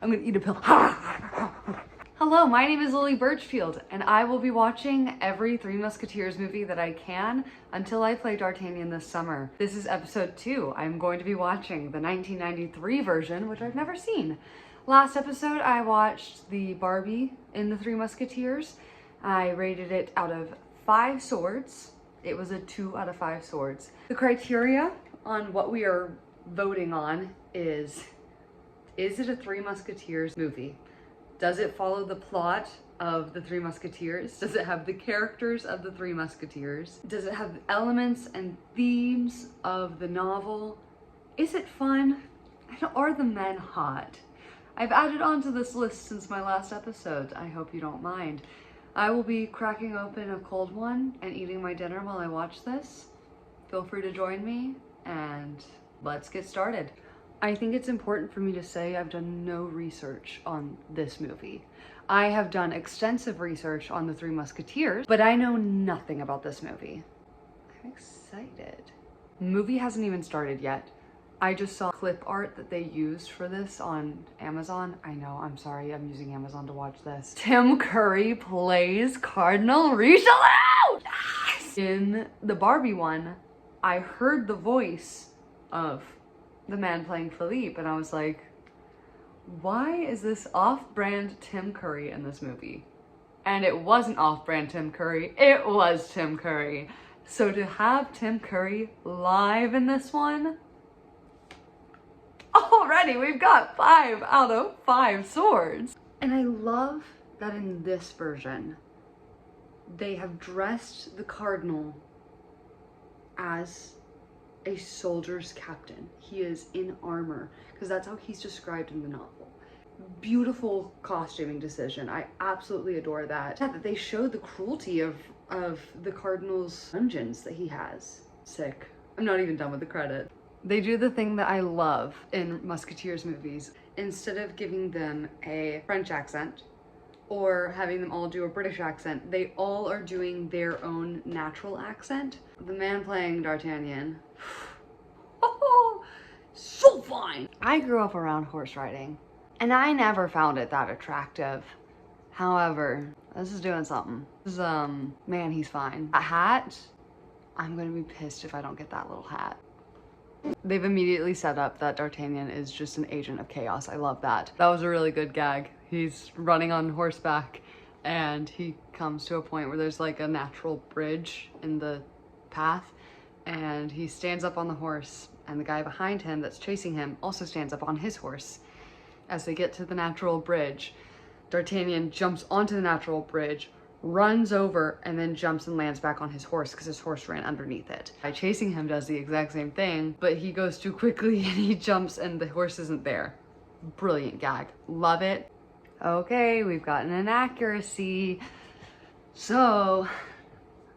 I'm gonna eat a pill. Hello, my name is Lily Birchfield, and I will be watching every Three Musketeers movie that I can until I play D'Artagnan this summer. This is episode 2. I'm going to be watching the 1993 version, which I've never seen. Last episode, I watched the Barbie in the Three Musketeers. I rated it out of 5 swords. It was a 2 out of 5 swords. The criteria on what we are voting on is it a Three Musketeers movie? Does it follow the plot of the Three Musketeers? Does it have the characters of the Three Musketeers? Does it have elements and themes of the novel? Is it fun? And are the men hot? I've added onto this list since my last episode. I hope you don't mind. I will be cracking open a cold one and eating my dinner while I watch this. Feel free to join me and let's get started. I think it's important for me to say I've done no research on this movie. I have done extensive research on the Three Musketeers, but I know nothing about this movie. I'm excited. The movie hasn't even started yet. I just saw clip art that they used for this on Amazon. I know, I'm sorry, I'm using Amazon to watch this. Tim Curry plays Cardinal Richelieu! Yes! In the Barbie one, I heard the voice of the man playing Philippe, and I was like, why is this off-brand Tim Curry in this movie? And it wasn't off-brand Tim Curry, it was Tim Curry. So to have Tim Curry live in this one, already we've got 5 out of 5 swords. And I love that in this version, they have dressed the Cardinal as a soldier's captain. He is in armor, because that's how he's described in the novel. Beautiful costuming decision. I absolutely adore that. That they showed the cruelty of the Cardinal's dungeons that he has. Sick. I'm not even done with the credit. They do the thing that I love in Musketeers movies. Instead of giving them a French accent or having them all do a British accent, they all are doing their own natural accent. The man playing D'Artagnan, oh, so fine! I grew up around horse riding, and I never found it that attractive. However, this is doing something. This is, man, he's fine. A hat, I'm gonna be pissed if I don't get that little hat. They've immediately set up that D'Artagnan is just an agent of chaos. I love that. That was a really good gag. He's running on horseback and he comes to a point where there's like a natural bridge in the path, and he stands up on the horse, and the guy behind him that's chasing him also stands up on his horse. As they get to the natural bridge, D'Artagnan jumps onto the natural bridge, runs over, and then jumps and lands back on his horse because his horse ran underneath it. By chasing him does the exact same thing, but he goes too quickly and he jumps and the horse isn't there. Brilliant gag. Love it. Okay, we've gotten an accuracy. So,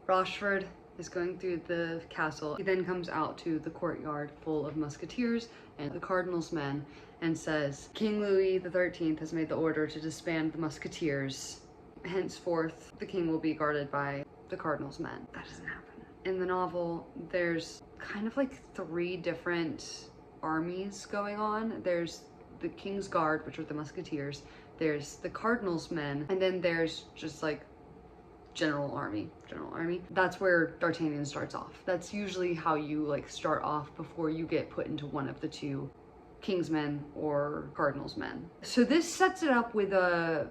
Rochefort is going through the castle. He then comes out to the courtyard full of musketeers and the Cardinal's men and says, King Louis XIII has made the order to disband the musketeers. Henceforth, the king will be guarded by the Cardinal's men. That doesn't happen. In the novel, there's kind of like 3 different armies going on. There's the King's Guard, which are the musketeers. There's the Cardinal's men, and then there's just like general army. That's where D'Artagnan starts off. That's usually how you like start off before you get put into one of the 2 King's men or Cardinal's men. So this sets it up with a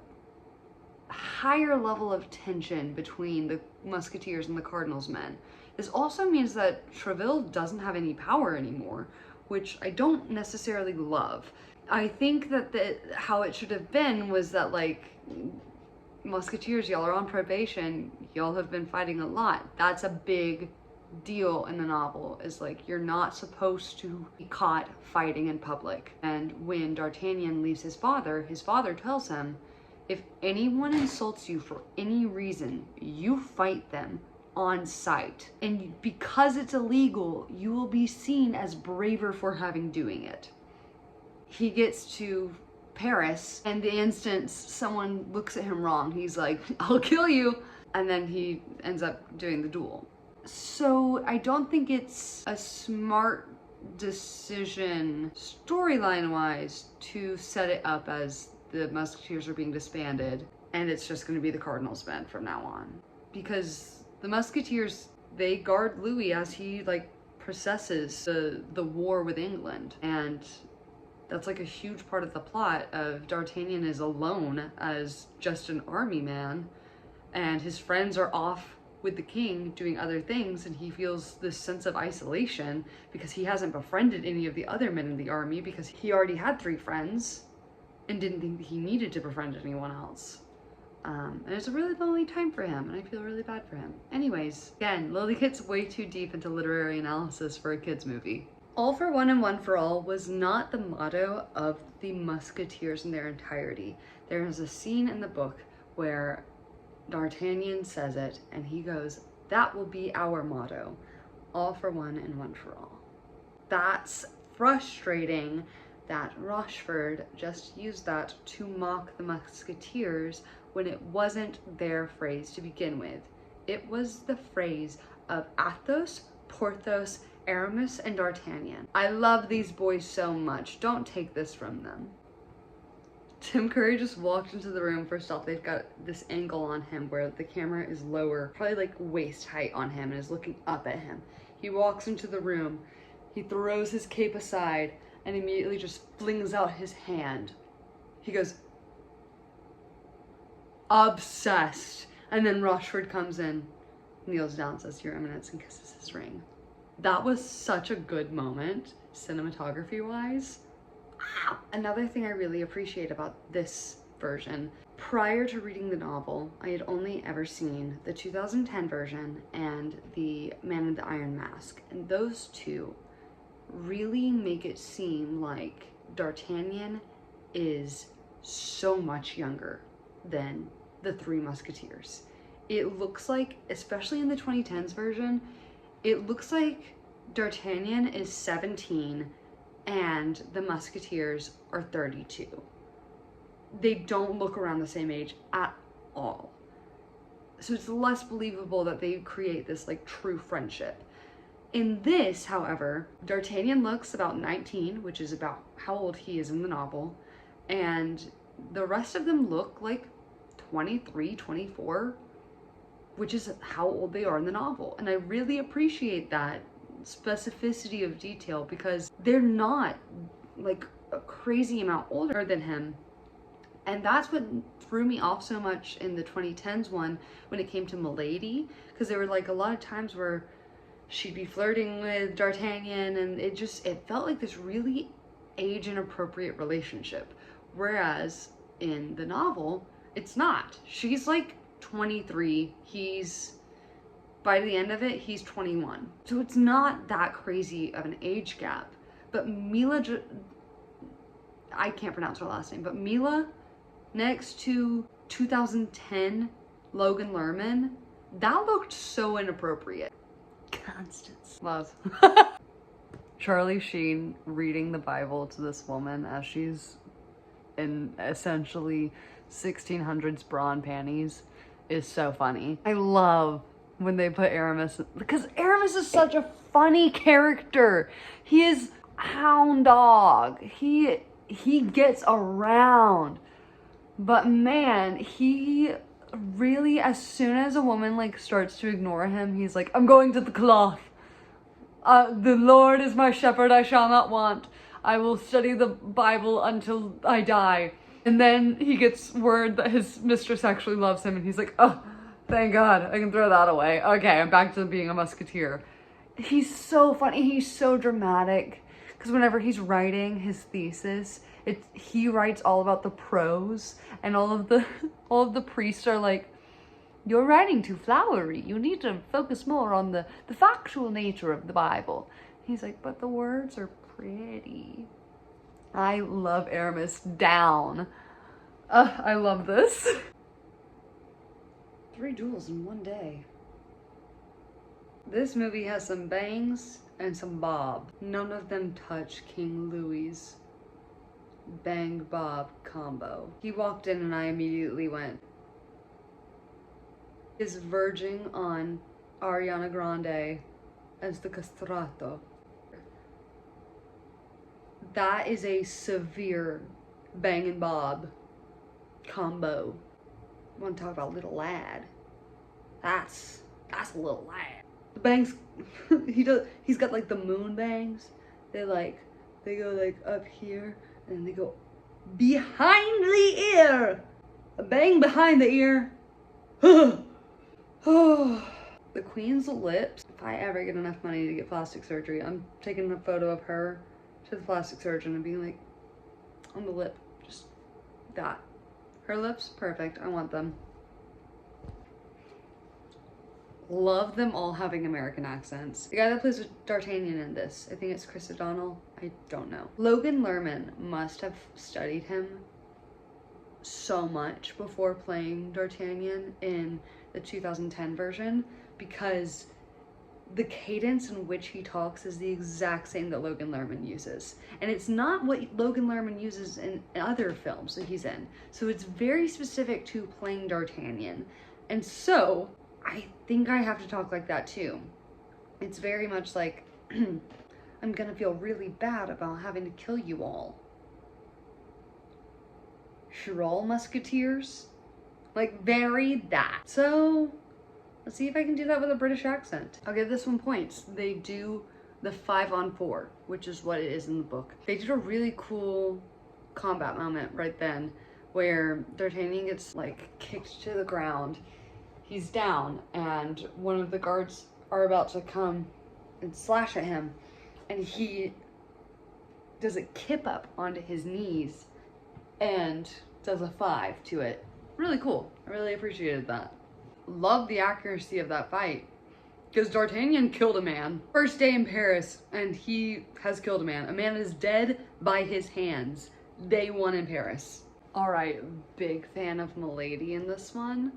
higher level of tension between the musketeers and the Cardinal's men. This also means that Treville doesn't have any power anymore, which I don't necessarily love. I think that how it should have been was that, like, musketeers, y'all are on probation, y'all have been fighting a lot. That's a big deal in the novel, is like, you're not supposed to be caught fighting in public. And when D'Artagnan leaves his father tells him, if anyone insults you for any reason, you fight them on sight. And because it's illegal, you will be seen as braver for doing it. He gets to Paris, and the instant someone looks at him wrong, he's like, I'll kill you. And then he ends up doing the duel. So I don't think it's a smart decision, storyline wise, to set it up as the Musketeers are being disbanded and it's just going to be the Cardinals' band from now on. Because the Musketeers, they guard Louis as he like processes the war with England, and that's like a huge part of the plot of D'Artagnan is alone as just an army man, and his friends are off with the king doing other things, and he feels this sense of isolation because he hasn't befriended any of the other men in the army because he already had 3 friends and didn't think that he needed to befriend anyone else. And it's a really lonely time for him, and I feel really bad for him. Anyways, again, Lily gets way too deep into literary analysis for a kid's movie. All for one and one for all was not the motto of the Musketeers in their entirety. There is a scene in the book where D'Artagnan says it, and he goes, "That will be our motto, all for one and one for all." That's frustrating that Rochford just used that to mock the Musketeers when it wasn't their phrase to begin with. It was the phrase of Athos, Porthos, Aramis, and D'Artagnan. I love these boys so much. Don't take this from them. Tim Curry just walked into the room. First off, they've got this angle on him where the camera is lower, probably like waist height on him, and is looking up at him. He walks into the room, he throws his cape aside, and immediately just flings out his hand. He goes, "Obsessed." And then Rochford comes in, kneels down, says, "Your Eminence," and kisses his ring. That was such a good moment, cinematography-wise. Another thing I really appreciate about this version, prior to reading the novel, I had only ever seen the 2010 version and the Man in the Iron Mask, and those two really make it seem like D'Artagnan is so much younger than the 3 Musketeers. It looks like, especially in the 2010s version, it looks like D'Artagnan is 17 and the Musketeers are 32. They don't look around the same age at all. So it's less believable that they create this like true friendship. In this, however, D'Artagnan looks about 19, which is about how old he is in the novel, and the rest of them look like 23, 24, which is how old they are in the novel. And I really appreciate that specificity of detail because they're not like a crazy amount older than him. And that's what threw me off so much in the 2010s one when it came to Milady, because there were like a lot of times where she'd be flirting with D'Artagnan and it felt like this really age inappropriate relationship. Whereas in the novel, it's not. She's like 23, by the end of it, he's 21. So it's not that crazy of an age gap. But I can't pronounce her last name, but Mila, next to 2010 Logan Lerman, that looked so inappropriate. Constance. Love. Charlie Sheen reading the Bible to this woman as she's in essentially 1600s bra and panties is so funny. I love when they put Aramis, because Aramis is such a funny character. He is hound dog. He gets around. But man, he really, as soon as a woman like starts to ignore him, he's like, "I'm going to the cloth. The Lord is my shepherd, I shall not want. I will study the Bible until I die." And then he gets word that his mistress actually loves him, and he's like, "Oh, thank God, I can throw that away. Okay, I'm back to being a musketeer." He's so funny, he's so dramatic, because whenever he's writing his thesis, he writes all about the prose, and all of the priests are like, "You're writing too flowery. You need to focus more on the factual nature of the Bible." He's like, "But the words are pretty." I love Aramis down. I love this. 3 duels in one day. This movie has some bangs and some bob. None of them touch King Louis's bang bob combo. He walked in and I immediately went, is verging on Ariana Grande as the castrato. that is a severe Bang and Bob combo. You want to talk about little lad? That's a little lad. The bangs, he's got like the moon bangs. They go like up here and they go behind the ear. A bang behind the ear. Oh. The queen's lips. If I ever get enough money to get plastic surgery, I'm taking a photo of her to the plastic surgeon and being like, on the lip, just that. Her lips, perfect, I want them. Love them all having American accents. The guy that plays D'Artagnan in this, I think it's Chris O'Donnell, I don't know. Logan Lerman must have studied him so much before playing D'Artagnan in the 2010 version, because the cadence in which he talks is the exact same that Logan Lerman uses. And it's not what Logan Lerman uses in other films that he's in. So it's very specific to playing D'Artagnan. And so I think I have to talk like that too. It's very much like, I'm gonna feel really bad about having to kill you all. You're all musketeers? Like, very that. So let's see if I can do that with a British accent. I'll give this one points. They do the 5-on-4, which is what it is in the book. They did a really cool combat moment right then where D'Artagnan gets like kicked to the ground. He's down and one of the guards are about to come and slash at him, and he does a kip up onto his knees and does a 5 to it. Really cool. I really appreciated that. Love the accuracy of that fight, because D'Artagnan killed a man. First day in Paris, and he has killed a man. A man is dead by his hands. Day 1 in Paris. All right, big fan of Milady in this one.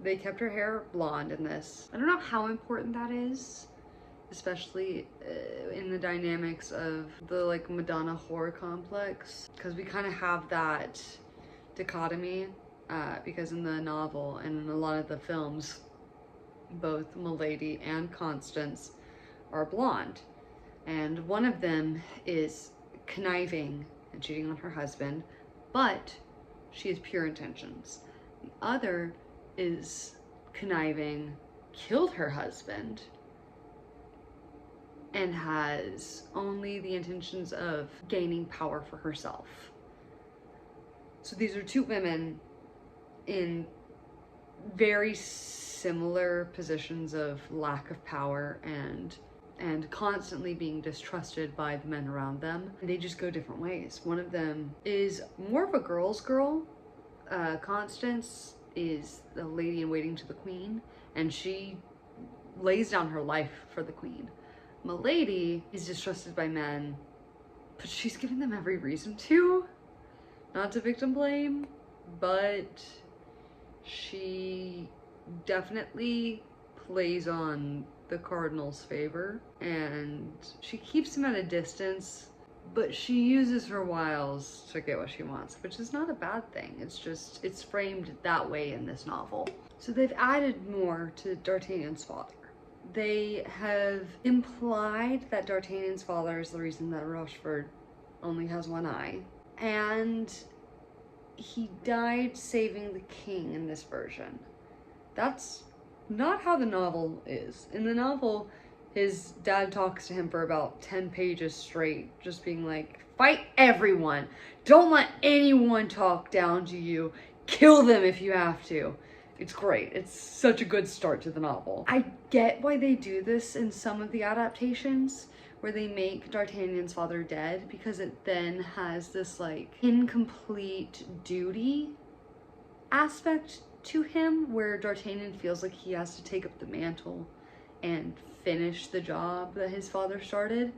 They kept her hair blonde in this. I don't know how important that is, especially in the dynamics of the like Madonna horror complex, because we kind of have that dichotomy. Because in the novel and in a lot of the films, both Milady and Constance are blonde. And one of them is conniving and cheating on her husband, but she has pure intentions. The other is conniving, killed her husband, and has only the intentions of gaining power for herself. So these are two women in very similar positions of lack of power and constantly being distrusted by the men around them. They just go different ways. One of them is more of a girl's girl. Constance is the lady in waiting to the queen, and she lays down her life for the queen. Milady is distrusted by men, but she's giving them every reason to. Not to victim blame, but she definitely plays on the cardinal's favor, and she keeps him at a distance, but she uses her wiles to get what she wants, which is not a bad thing. It's just, it's framed that way in this novel. So they've added more to D'Artagnan's father. They have implied that D'Artagnan's father is the reason that Rochefort only has one eye, and he died saving the king in this version. That's not how the novel is. In the novel, his dad talks to him for about 10 pages straight, just being like, fight everyone. Don't let anyone talk down to you. Kill them if you have to. It's great. It's such a good start to the novel. I get why they do this in some of the adaptations, where they make D'Artagnan's father dead, because it then has this like incomplete duty aspect to him, where D'Artagnan feels like he has to take up the mantle and finish the job that his father started,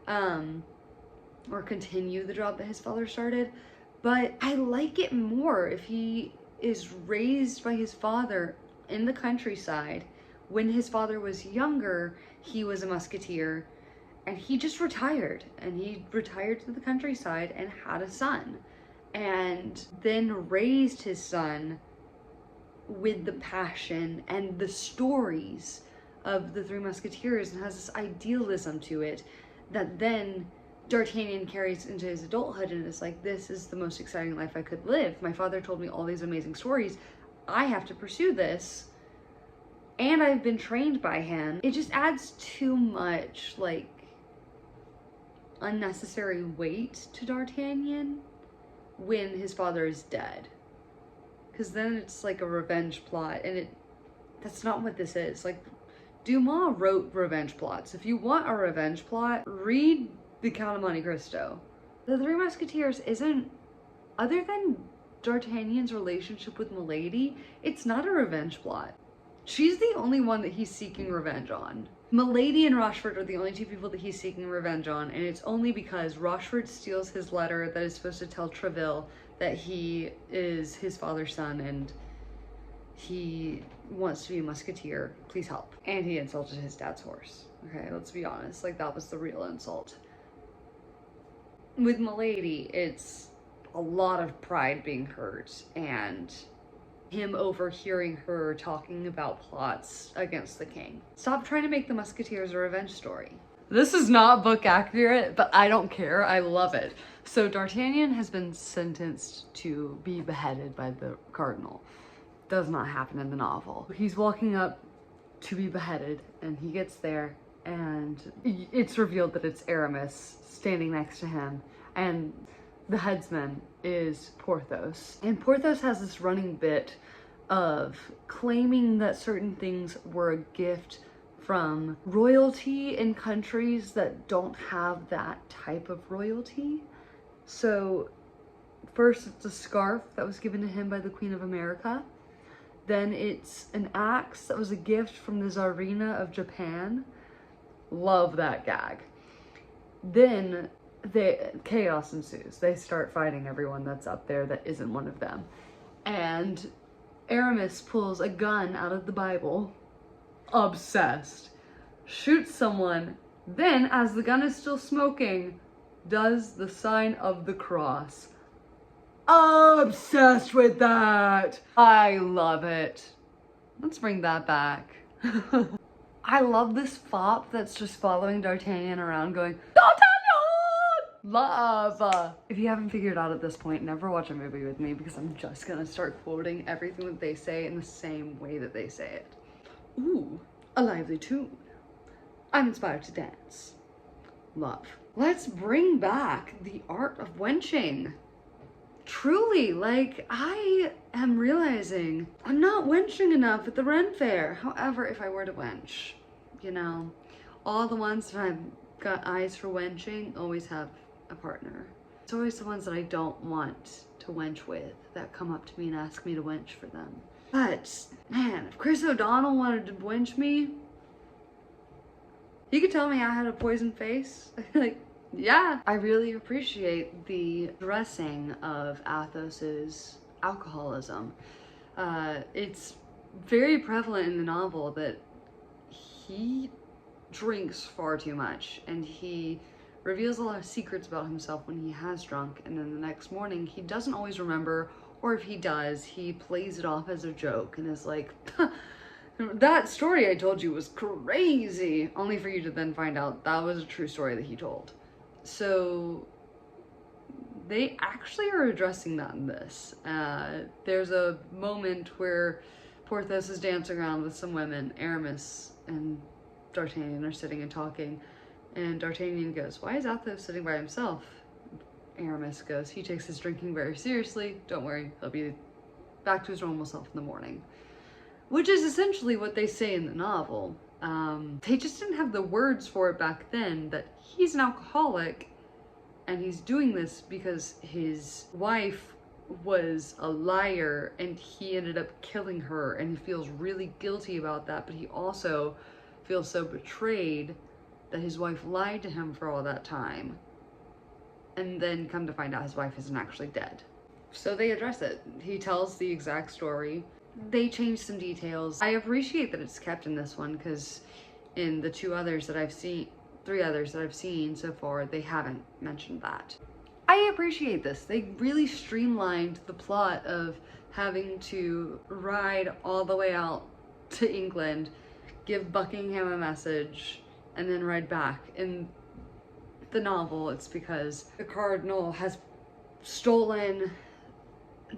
or continue the job that his father started. But I like it more if he is raised by his father in the countryside. When his father was younger, he was a musketeer, and he just retired, and he retired to the countryside and had a son, and then raised his son with the passion and the stories of the Three Musketeers, and has this idealism to it that then D'Artagnan carries into his adulthood and is like, this is the most exciting life I could live. My father told me all these amazing stories. I have to pursue this. And I've been trained by him. It just adds too much, like, unnecessary weight to D'Artagnan when his father is dead. Because then it's like a revenge plot, and that's not what this is. Like, Dumas wrote revenge plots. If you want a revenge plot, read The Count of Monte Cristo. The Three Musketeers isn't, other than D'Artagnan's relationship with Milady, it's not a revenge plot. She's the only one that he's seeking revenge on. Milady and Rochefort are the only two people that he's seeking revenge on, and it's only because Rochefort steals his letter that is supposed to tell Treville that he is his father's son and he wants to be a musketeer. Please help. And he insulted his dad's horse. Okay, let's be honest. Like, that was the real insult. With Milady, it's a lot of pride being hurt and him overhearing her talking about plots against the king. Stop trying to make the Musketeers a revenge story. This is not book accurate, but I don't care. I love it. So D'Artagnan has been sentenced to be beheaded by the cardinal. Does not happen in the novel. He's walking up to be beheaded, and he gets there, and it's revealed that it's Aramis standing next to him, and the headsman is Porthos. And Porthos has this running bit of claiming that certain things were a gift from royalty in countries that don't have that type of royalty. So first it's a scarf that was given to him by the Queen of America. Then it's an axe that was a gift from the Tsarina of Japan. Love that gag. Then chaos ensues. They start fighting everyone that's up there that isn't one of them. And Aramis pulls a gun out of the Bible, obsessed, shoots someone, then, as the gun is still smoking, does the sign of the cross. Obsessed with that! I love it. Let's bring that back. I love this fop that's just following D'Artagnan around going, D'Artagnan! Love! If you haven't figured out at this point, never watch a movie with me because I'm just gonna start quoting everything that they say in the same way that they say it. Ooh, a lively tune. I'm inspired to dance. Love. Let's bring back the art of wenching. Truly, like, I am realizing I'm not wenching enough at the Ren Fair. However, if I were to wench, you know, all the ones that I've got eyes for wenching always have a partner. It's always the ones that I don't want to wench with that come up to me and ask me to wench for them. But, man, if Chris O'Donnell wanted to wench me, he could tell me I had a poison face. Like, yeah. I really appreciate the dressing of Athos's alcoholism. It's very prevalent in the novel that he drinks far too much, and he reveals a lot of secrets about himself when he has drunk, and then the next morning he doesn't always remember, or if he does, he plays it off as a joke and is like, that story I told you was crazy, only for you to then find out that was a true story that he told. So they actually are addressing that in this. There's a moment where Porthos is dancing around with some women. Aramis and D'Artagnan are sitting and talking, and D'Artagnan goes, why is Athos sitting by himself? Aramis goes, he takes his drinking very seriously. Don't worry, he'll be back to his normal self in the morning. Which is essentially what they say in the novel. They just didn't have the words for it back then, that he's an alcoholic and he's doing this because his wife was a liar and he ended up killing her, and he feels really guilty about that, but he also feels so betrayed that his wife lied to him for all that time, and then come to find out his wife isn't actually dead. So they address it. He tells the exact story. They change some details. I appreciate that it's kept in this one, because in the three others that I've seen so far, they haven't mentioned that. I appreciate this. They really streamlined the plot of having to ride all the way out to England, give Buckingham a message, and then ride back. And the novel, it's because the cardinal has stolen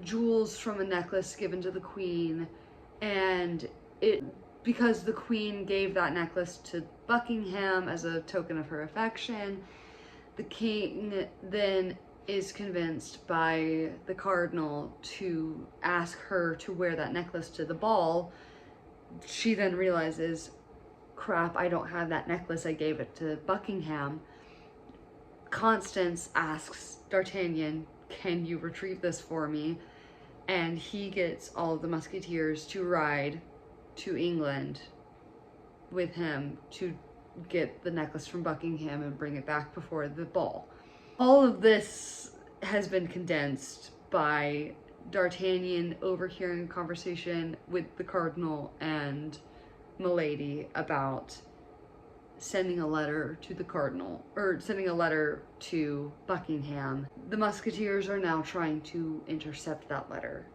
jewels from a necklace given to the queen, and because the queen gave that necklace to Buckingham as a token of her affection, the king then is convinced by the cardinal to ask her to wear that necklace to the ball. She then realizes, crap, I don't have that necklace, I gave it to Buckingham. Constance asks D'Artagnan, can you retrieve this for me? And he gets all of the musketeers to ride to England with him to get the necklace from Buckingham and bring it back before the ball. All of this has been condensed by D'Artagnan overhearing a conversation with the cardinal and Milady about sending a letter to the cardinal, or sending a letter to Buckingham. The musketeers are now trying to intercept that letter,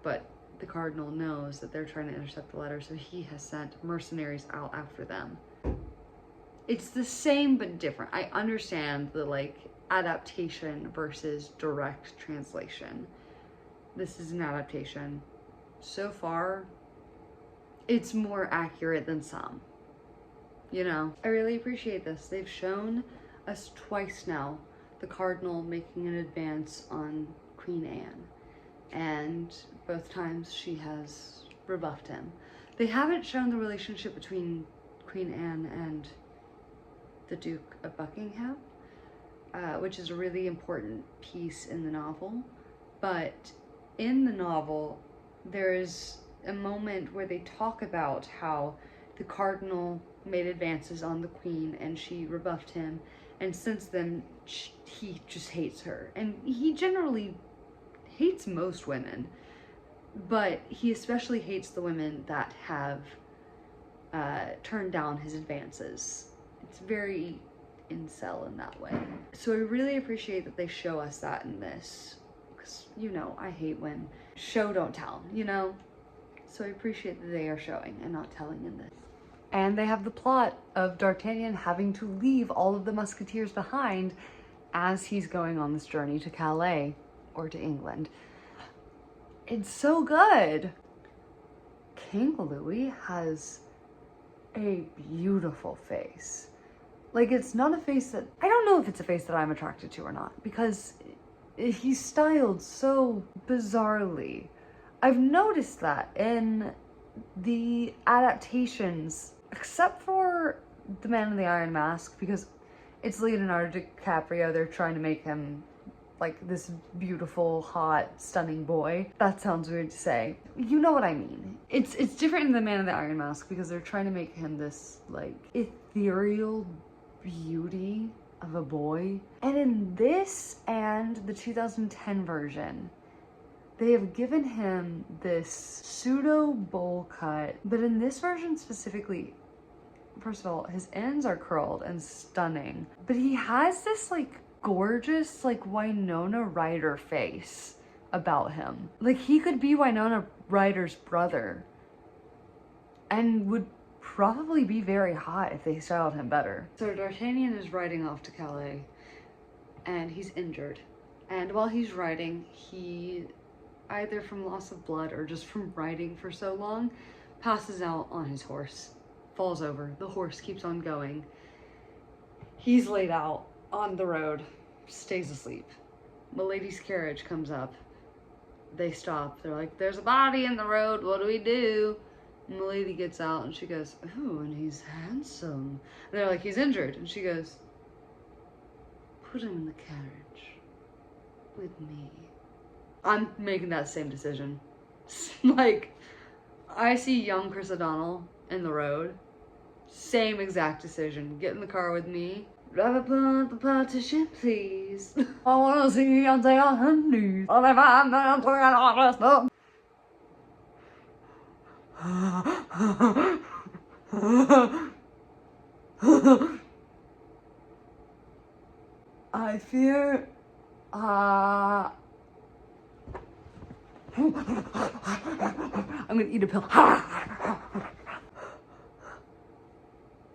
but the cardinal knows that they're trying to intercept the letter, so he has sent mercenaries out after them. It's the same but different. I understand the adaptation versus direct translation. This is an adaptation. So far, it's more accurate than some. You know, I really appreciate this. They've shown us twice now the cardinal making an advance on Queen Anne, and both times she has rebuffed him. They haven't shown the relationship between Queen Anne and the Duke of Buckingham, which is a really important piece in the novel. But in the novel, there is a moment where they talk about how the cardinal made advances on the queen and she rebuffed him, and since then he just hates her. And he generally hates most women, but he especially hates the women that have turned down his advances. It's very incel in that way. So I really appreciate that they show us that in this, because, you know, I hate when show don't tell, you know? So I appreciate that they are showing and not telling in this. And they have the plot of D'Artagnan having to leave all of the musketeers behind as he's going on this journey to Calais, or to England. It's so good. King Louis has a beautiful face. Like, it's not a face that, I don't know if it's a face that I'm attracted to or not, because he's styled so bizarrely. I've noticed that in the adaptations, except for The Man in the Iron Mask, because it's Leonardo DiCaprio, they're trying to make him like this beautiful, hot, stunning boy. That sounds weird to say. You know what I mean. It's different in The Man in the Iron Mask because they're trying to make him this like ethereal beauty of a boy. And in this and the 2010 version, they have given him this pseudo bowl cut, but in this version specifically, first of all, his ends are curled and stunning, but he has this like gorgeous like Winona Ryder face about him. Like, he could be Winona Ryder's brother and would probably be very hot if they styled him better. So D'Artagnan is riding off to Calais and he's injured. And while he's riding, he, either from loss of blood or just from riding for so long, passes out on his horse, falls over. The horse keeps on going. He's laid out on the road, stays asleep. Milady's carriage comes up. They stop. They're like, there's a body in the road, what do we do? And Milady gets out and she goes, ooh, and he's handsome. And they're like, he's injured. And she goes, put him in the carriage with me. I'm making that same decision. Like, I see young Chris O'Donnell in the road. Same exact decision. Get in the car with me. Drive up on the partition, please. I wanna see you on your knees. I fear, I'm gonna eat a pill.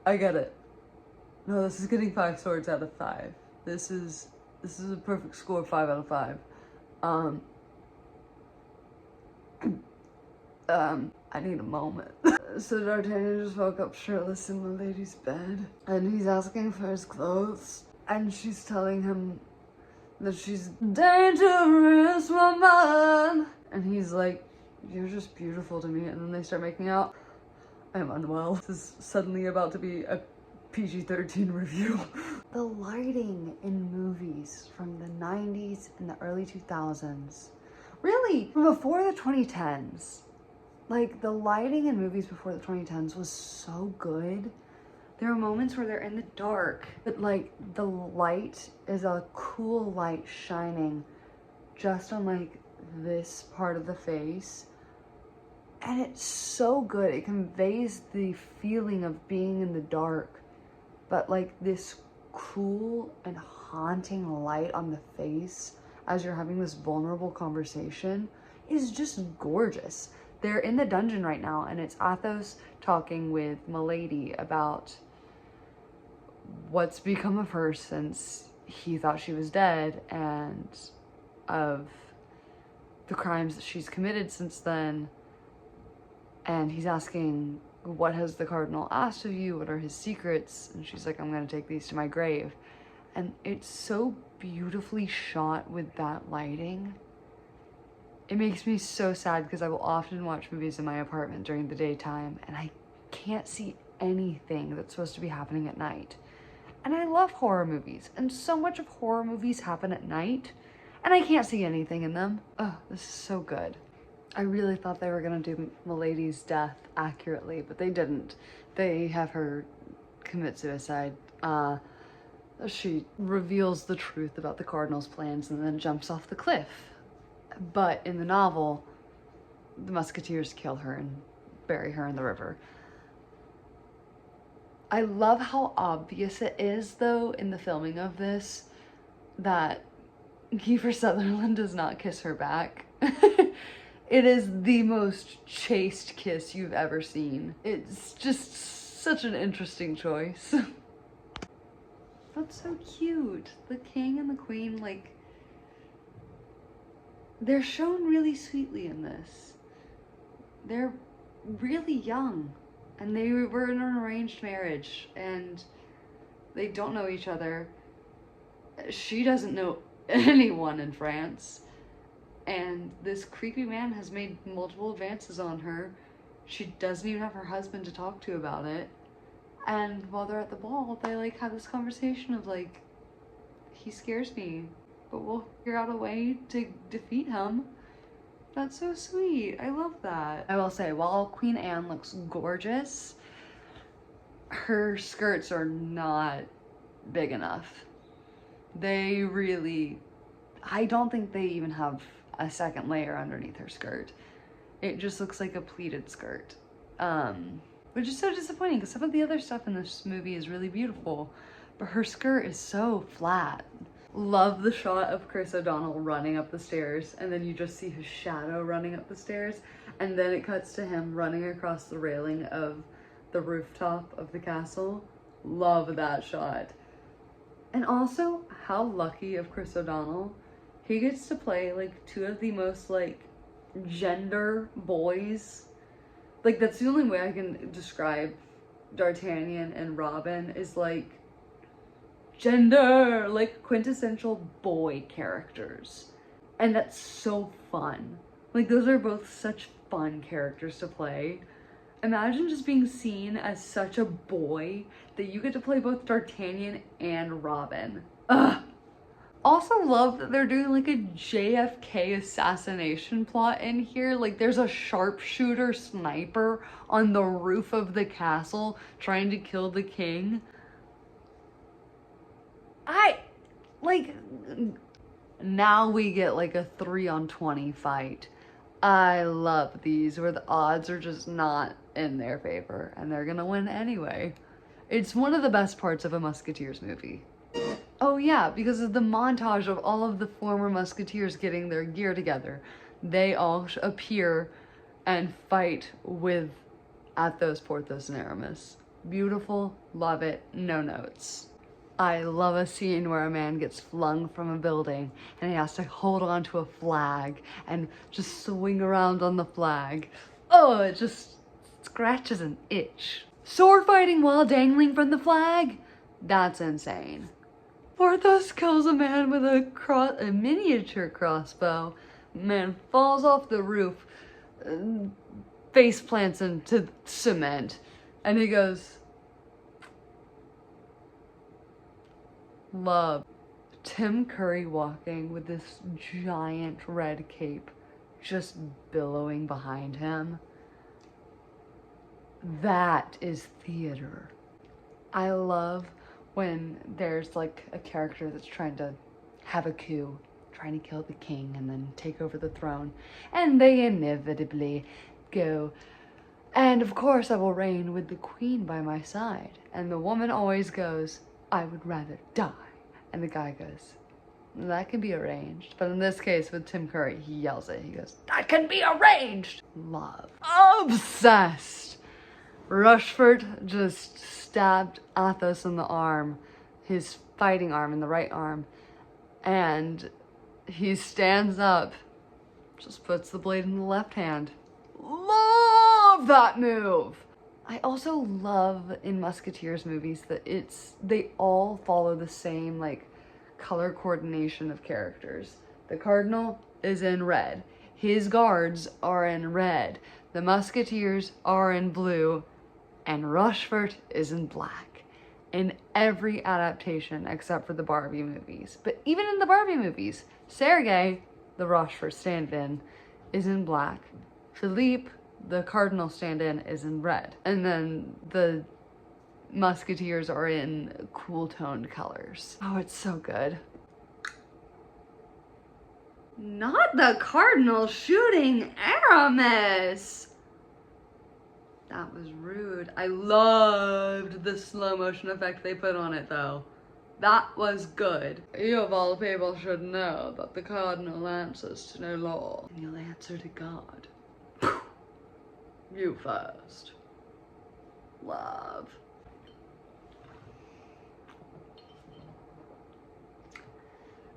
I get it. No, this is getting 5 swords out of 5. This is a perfect score, 5 out of 5. I need a moment. So D'Artagnan just woke up shirtless in the lady's bed, and he's asking for his clothes, and she's telling him that she's dangerous woman, and he's like, you're just beautiful to me, and then they start making out. I'm unwell. This is suddenly about to be a PG-13 review. The lighting in movies from the 90s and the early 2000s, really before the 2010s, like the lighting in movies before the 2010s was so good. There are moments where they're in the dark, but like the light is a cool light shining just on like this part of the face. And it's so good. It conveys the feeling of being in the dark, but like this cool and haunting light on the face as you're having this vulnerable conversation is just gorgeous. They're in the dungeon right now, and it's Athos talking with Milady about what's become of her since he thought she was dead, and of the crimes that she's committed since then. And he's asking, what has the cardinal asked of you? What are his secrets? And she's like, I'm gonna take these to my grave. And it's so beautifully shot with that lighting. It makes me so sad because I will often watch movies in my apartment during the daytime, and I can't see anything that's supposed to be happening at night. And I love horror movies, and so much of horror movies happen at night, and I can't see anything in them. Oh, this is so good. I really thought they were gonna do Milady's death accurately, but they didn't. They have her commit suicide. She reveals the truth about the cardinal's plans and then jumps off the cliff. But in the novel, the musketeers kill her and bury her in the river. I love how obvious it is, though, in the filming of this, that Kiefer Sutherland does not kiss her back. It is the most chaste kiss you've ever seen. It's just such an interesting choice. That's so cute. The king and the queen, like, they're shown really sweetly in this. They're really young, and they were in an arranged marriage, and they don't know each other. She doesn't know anyone in France. And this creepy man has made multiple advances on her. She doesn't even have her husband to talk to about it. And while they're at the ball, they like have this conversation of like, he scares me, but we'll figure out a way to defeat him. That's so sweet. I love that. I will say, while Queen Anne looks gorgeous, her skirts are not big enough. They really, I don't think they even have a second layer underneath her skirt. It just looks like a pleated skirt, which is so disappointing because some of the other stuff in this movie is really beautiful, but her skirt is so flat. Love the shot of Chris O'Donnell running up the stairs, and then you just see his shadow running up the stairs, and then it cuts to him running across the railing of the rooftop of the castle. Love that shot. And also, how lucky of Chris O'Donnell. He gets to play like two of the most like gender boys. Like that's the only way I can describe D'Artagnan and Robin, is like gender, like quintessential boy characters. And that's so fun. Like those are both such fun characters to play. Imagine just being seen as such a boy that you get to play both D'Artagnan and Robin. Ugh. Also love that they're doing like a JFK assassination plot in here. Like there's a sharpshooter sniper on the roof of the castle trying to kill the king. Now we get like a 3-on-20 fight. I love these where the odds are just not in their favor and they're gonna win anyway. It's one of the best parts of a Musketeers movie. Oh yeah, because of the montage of all of the former Musketeers getting their gear together. They all appear and fight with Athos, Porthos, and Aramis. Beautiful, love it, no notes. I love a scene where a man gets flung from a building and he has to hold on to a flag and just swing around on the flag. Oh, it just scratches an itch. Sword fighting while dangling from the flag? That's insane. Porthos kills a man with a miniature crossbow. Man falls off the roof, face plants into cement, and he goes, love. Tim Curry walking with this giant red cape just billowing behind him. That is theater. I love when there's like a character that's trying to have a coup, trying to kill the king and then take over the throne, and they inevitably go, and of course I will reign with the queen by my side. And the woman always goes, I would rather die. And the guy goes, that can be arranged. But in this case with Tim Curry, he yells it. He goes, that can be arranged. Love. Obsessed. Rushford just stabbed Athos in the arm, his fighting arm in the right arm, and he stands up, just puts the blade in the left hand. Love that move. I also love in Musketeers movies that they all follow the same like color coordination of characters. The Cardinal is in red. His guards are in red. The Musketeers are in blue. And Rushford is in black. In every adaptation except for the Barbie movies. But even in the Barbie movies, Sergei, the Rushford stand-in, is in black. Philippe, the Cardinal stand-in, is in red. And then the Musketeers are in cool toned colors. Oh, it's so good. Not the Cardinal shooting Aramis! That was rude. I loved the slow motion effect they put on it though. That was good. You of all people should know that the Cardinal answers to no law. And you'll answer to God. You first. Love.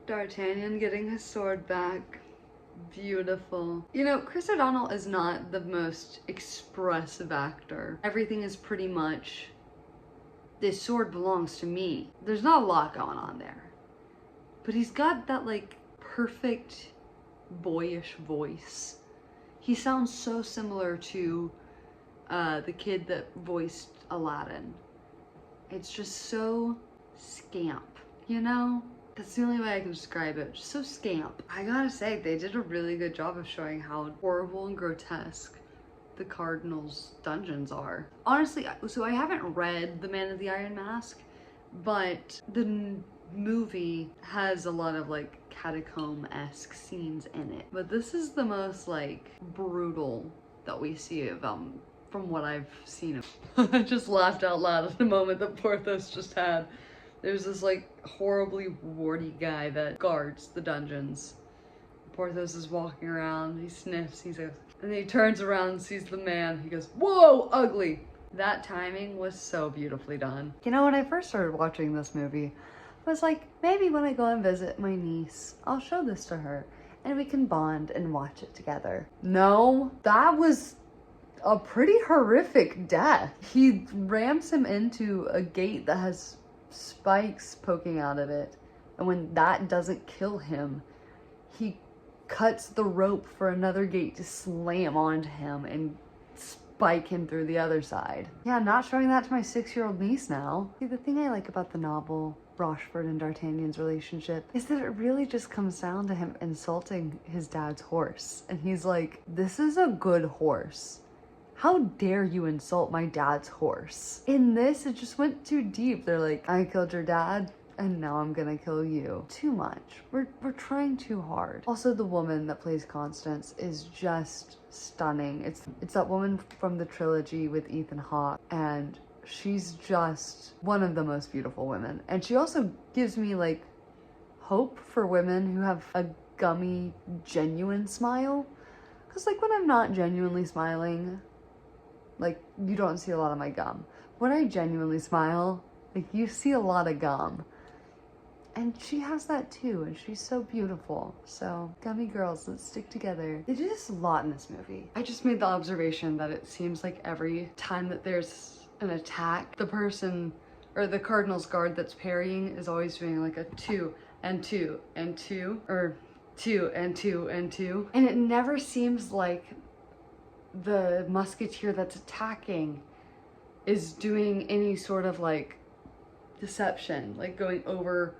D'Artagnan getting his sword back. Beautiful. You know, Chris O'Donnell is not the most expressive actor. Everything is pretty much, this sword belongs to me. There's not a lot going on there. But he's got that like perfect boyish voice. He sounds so similar to the kid that voiced Aladdin. It's just so scamp, you know? That's the only way I can describe it. Just so scamp. I gotta say, they did a really good job of showing how horrible and grotesque the Cardinal's dungeons are. Honestly, so I haven't read The Man of the Iron Mask, but the movie has a lot of like catacomb-esque scenes in it. But this is the most like brutal that we see of from what I've seen. I just laughed out loud at the moment that Porthos just had. There's this like horribly warty guy that guards the dungeons. Porthos is walking around, he sniffs, he goes, and then he turns around and sees the man. He goes, whoa, ugly. That timing was so beautifully done. You know, when I first started watching this movie, I was like, maybe when I go and visit my niece, I'll show this to her and we can bond and watch it together. No, that was a pretty horrific death. He rams him into a gate that has spikes poking out of it, and when that doesn't kill him, he cuts the rope for another gate to slam onto him and spike him through the other side. Yeah, I'm not showing that to my 6-year-old niece now. See, the thing I like about the novel Rochefort and D'Artagnan's relationship is that it really just comes down to him insulting his dad's horse, and he's like, this is a good horse. How dare you insult my dad's horse? In this, it just went too deep. They're like, I killed your dad, and now I'm gonna kill you. Too much. We're trying too hard. Also, the woman that plays Constance is just stunning. It's that woman from the trilogy with Ethan Hawke, and she's just one of the most beautiful women. And she also gives me like hope for women who have a gummy, genuine smile. Cause like when I'm not genuinely smiling, like, you don't see a lot of my gum. when I genuinely smile, like you see a lot of gum. And she has that too, and she's so beautiful. So, gummy girls, let's stick together. They do this a lot in this movie. I just made the observation that it seems like every time that there's an attack, the person, or the Cardinals guard that's parrying is always doing like a 2 and 2 and 2, or 2 and 2 and 2. And it never seems like the musketeer that's attacking is doing any sort of like deception, like going over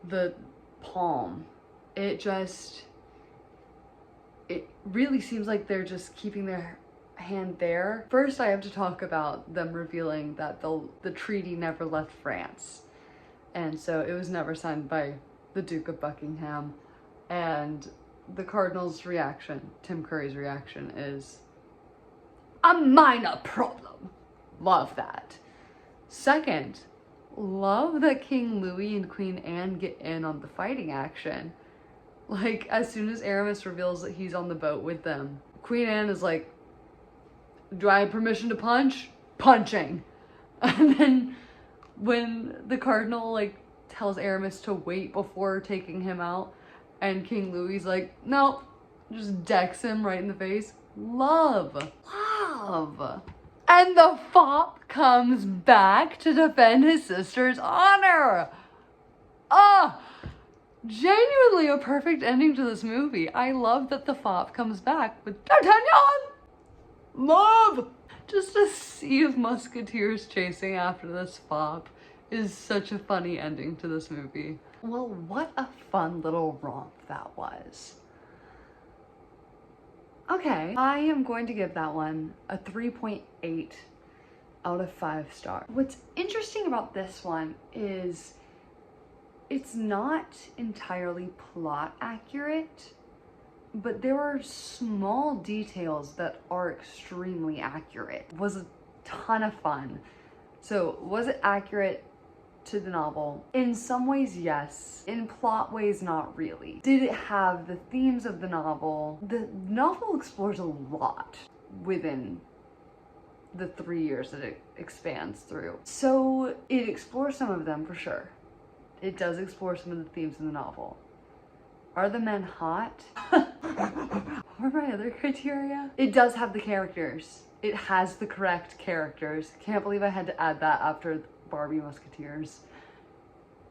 the palm. It really seems like they're just keeping their hand there. First, I have to talk about them revealing that the treaty never left France. And so it was never signed by the Duke of Buckingham. And the Cardinal's reaction, Tim Curry's reaction, is a minor problem. Love that. Second, love that King Louis and Queen Anne get in on the fighting action. Like, as soon as Aramis reveals that he's on the boat with them, Queen Anne is like, do I have permission to punch? Punching. And then when the Cardinal like tells Aramis to wait before taking him out, and King Louis is like, no, just decks him right in the face. Love. Love. And the fop comes back to defend his sister's honor. Ah, genuinely a perfect ending to this movie. I love that the fop comes back with D'Artagnan. Love. Just a sea of musketeers chasing after this fop is such a funny ending to this movie. Well, what a fun little romp that was. Okay, I am going to give that one a 3.8 out of 5 stars. What's interesting about this one is it's not entirely plot accurate, but there are small details that are extremely accurate. It was a ton of fun. So was it accurate to the novel? In some ways, yes. In plot ways, not really. Did it have the themes of the novel? The novel explores a lot within the 3 years that it expands through. So it explores some of them for sure. It does explore some of the themes in the novel. Are the men hot? What are my other criteria? It does have the characters. It has the correct characters. Can't believe I had to add that after Barbie Musketeers.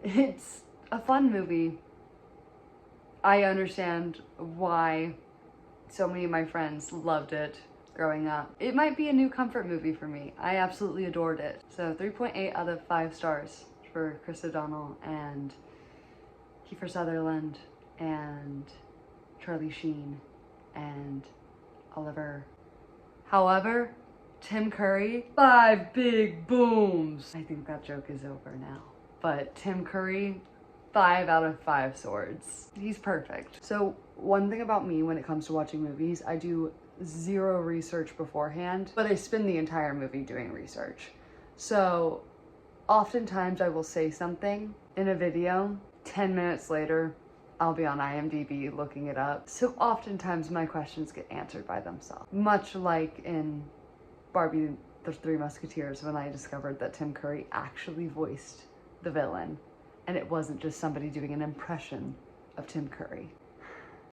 It's a fun movie. I understand why so many of my friends loved it growing up. It might be a new comfort movie for me. I absolutely adored it. So 3.8 out of 5 stars for Chris O'Donnell and Kiefer Sutherland and Charlie Sheen and Oliver. However, Tim Curry, 5 big booms. I think that joke is over now. But Tim Curry, 5 out of 5 swords. He's perfect. So one thing about me when it comes to watching movies, I do 0 research beforehand, but I spend the entire movie doing research. So oftentimes I will say something in a video, 10 minutes later, I'll be on IMDb looking it up. So oftentimes my questions get answered by themselves. Much like in Barbie the Three Musketeers, when I discovered that Tim Curry actually voiced the villain and it wasn't just somebody doing an impression of Tim Curry.